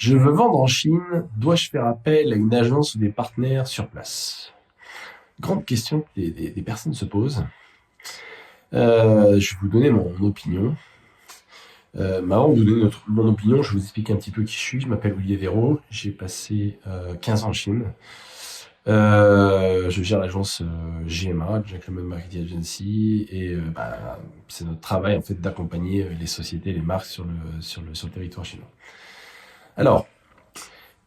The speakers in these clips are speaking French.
Je veux vendre en Chine, dois-je faire appel à une agence ou des partenaires sur place? Grande question que des personnes se posent. Je vais vous donner mon opinion. Mais avant de vous donner mon opinion, je vais vous expliquer un petit peu qui je suis. Je m'appelle Olivier Véraud, j'ai passé 15 ans en Chine. Je gère l'agence GMA, Gentleman Marketing Agency, et c'est notre travail en fait d'accompagner les sociétés, les marques sur le territoire chinois. Alors,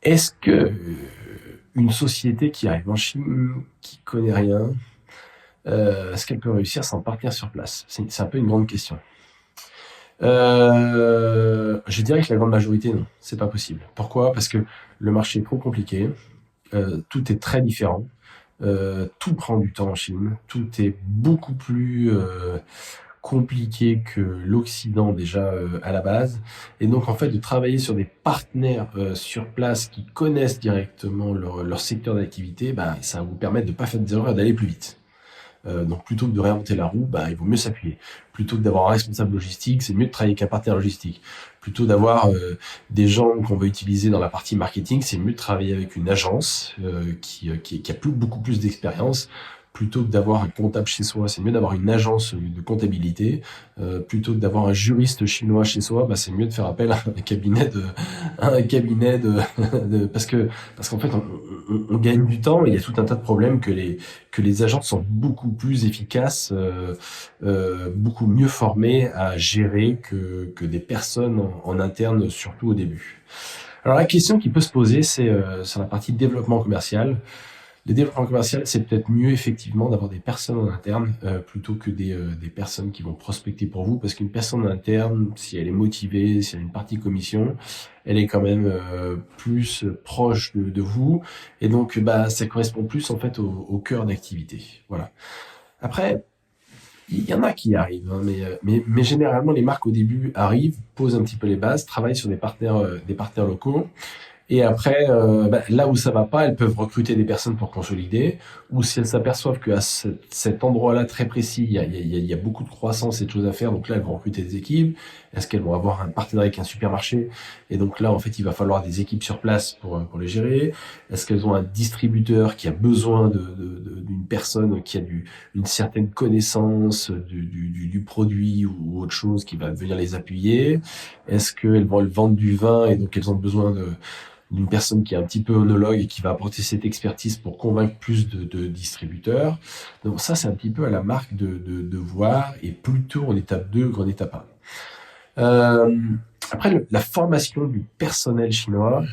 est-ce que une société qui arrive en Chine, qui connaît rien, est-ce qu'elle peut réussir sans partenaire sur place? C'est un peu une grande question. Je dirais que la grande majorité, non, c'est pas possible. Pourquoi? Parce que le marché est trop compliqué, tout est très différent, tout prend du temps en Chine, tout est beaucoup plus compliqué que l'Occident déjà à la base. Et donc en fait de travailler sur des partenaires sur place qui connaissent directement leur secteur d'activité, ça va vous permettre de pas faire des erreurs et d'aller plus vite. Donc plutôt que de réinventer la roue, il vaut mieux s'appuyer. Plutôt que d'avoir un responsable logistique, c'est mieux de travailler avec un partenaire logistique. Plutôt d'avoir des gens qu'on veut utiliser dans la partie marketing, c'est mieux de travailler avec une agence qui a beaucoup plus d'expérience. Plutôt que d'avoir un comptable chez soi, c'est mieux d'avoir une agence de comptabilité. Plutôt que d'avoir un juriste chinois chez soi, c'est mieux de faire appel à parce qu'en fait on gagne du temps et il y a tout un tas de problèmes que les agents sont beaucoup plus efficaces, beaucoup mieux formés à gérer que des personnes en interne, surtout au début. Alors la question qui peut se poser, c'est sur la partie développement commercial. Le développement commercial, c'est peut-être mieux effectivement d'avoir des personnes en interne plutôt que des personnes qui vont prospecter pour vous, parce qu'une personne en interne, si elle est motivée, si elle a une partie commission, elle est quand même plus proche de vous, et donc ça correspond plus en fait au cœur d'activité. Voilà. Après, il y en a qui y arrivent, hein, mais généralement les marques au début arrivent, posent un petit peu les bases, travaillent sur des partenaires locaux. Et après, là où ça va pas, elles peuvent recruter des personnes pour consolider. Ou si elles s'aperçoivent qu'à cet endroit-là très précis, il y a beaucoup de croissance et de choses à faire, donc là, elles vont recruter des équipes. Est-ce qu'elles vont avoir un partenariat avec un supermarché? Et donc là, en fait, il va falloir des équipes sur place pour les gérer. Est-ce qu'elles ont un distributeur qui a besoin d'une personne qui a une certaine connaissance du produit ou autre chose qui va venir les appuyer? Est-ce qu'elles vont vendre du vin et donc elles ont besoin d'une personne qui est un petit peu onologue et qui va apporter cette expertise pour convaincre plus de distributeurs. Donc ça, c'est un petit peu à la marque de voir, et plutôt en étape 2 qu'en étape 1. Après, la formation du personnel chinois,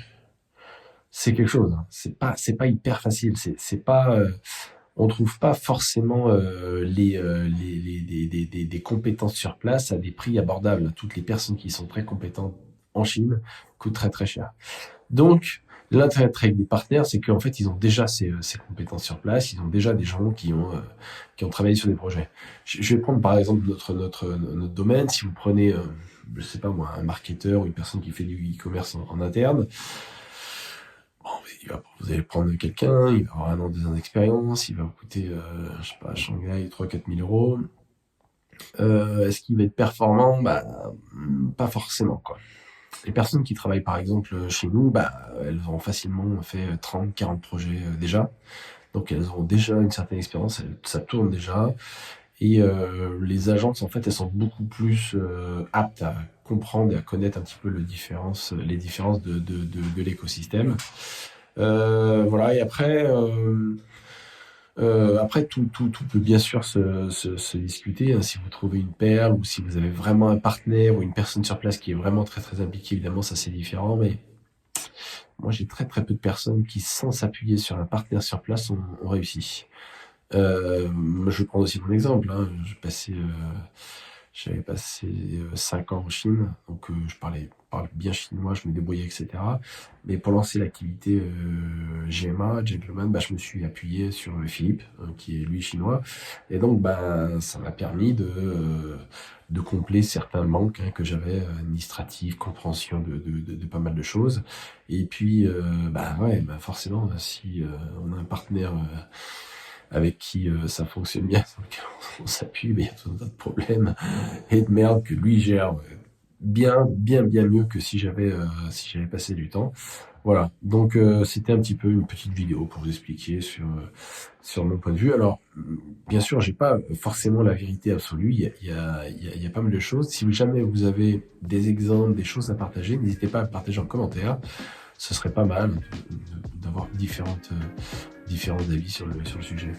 c'est quelque chose. Hein. C'est pas hyper facile. C'est pas, on trouve pas forcément des compétences sur place à des prix abordables. Toutes les personnes qui sont très compétentes en Chine coûtent très très cher. Donc, l'intérêt de travailler avec des partenaires, c'est qu'en fait, ils ont déjà ces compétences sur place, ils ont déjà des gens qui ont travaillé sur des projets. Je vais prendre par exemple notre domaine. Si vous prenez, je sais pas moi, un marketeur ou une personne qui fait du e-commerce en interne, bon, vous allez prendre quelqu'un, il va avoir 1 an, 2 ans d'expérience, il va vous coûter, je sais pas, à Shanghai, 3-4 000 euros. Est-ce qu'il va être performant? Pas forcément, quoi. Les personnes qui travaillent par exemple chez nous, elles ont facilement fait 30, 40 projets déjà. Donc elles ont déjà une certaine expérience, ça tourne déjà. Et les agences, en fait, elles sont beaucoup plus aptes à comprendre et à connaître un petit peu les différences de l'écosystème. Voilà, et après, tout peut bien sûr se discuter. Hein. Si vous trouvez une perle ou si vous avez vraiment un partenaire ou une personne sur place qui est vraiment très très impliquée, évidemment, ça c'est différent. Mais moi, j'ai très très peu de personnes qui, sans s'appuyer sur un partenaire sur place, ont réussi. Je prends aussi mon exemple. Hein. J'avais passé 5 ans en Chine, donc je parle bien chinois, je me débrouillais, etc. Mais pour lancer l'activité GMA, Gentleman, je me suis appuyé sur Philippe, qui est lui chinois, et donc ça m'a permis de combler certains manques que j'avais, administratifs, compréhension de pas mal de choses. Et puis, forcément, si on a un partenaire avec qui ça fonctionne bien, sur lequel on s'appuie, mais il y a tout un tas de problèmes et de merde que lui gère bien mieux que si j'avais passé du temps. Voilà, donc c'était un petit peu une petite vidéo pour vous expliquer sur mon point de vue. Alors, bien sûr, j'ai pas forcément la vérité absolue, il y a pas mal de choses. Si jamais vous avez des exemples, des choses à partager, n'hésitez pas à le partager en commentaire. Ce serait pas mal d'avoir différents avis sur le sujet.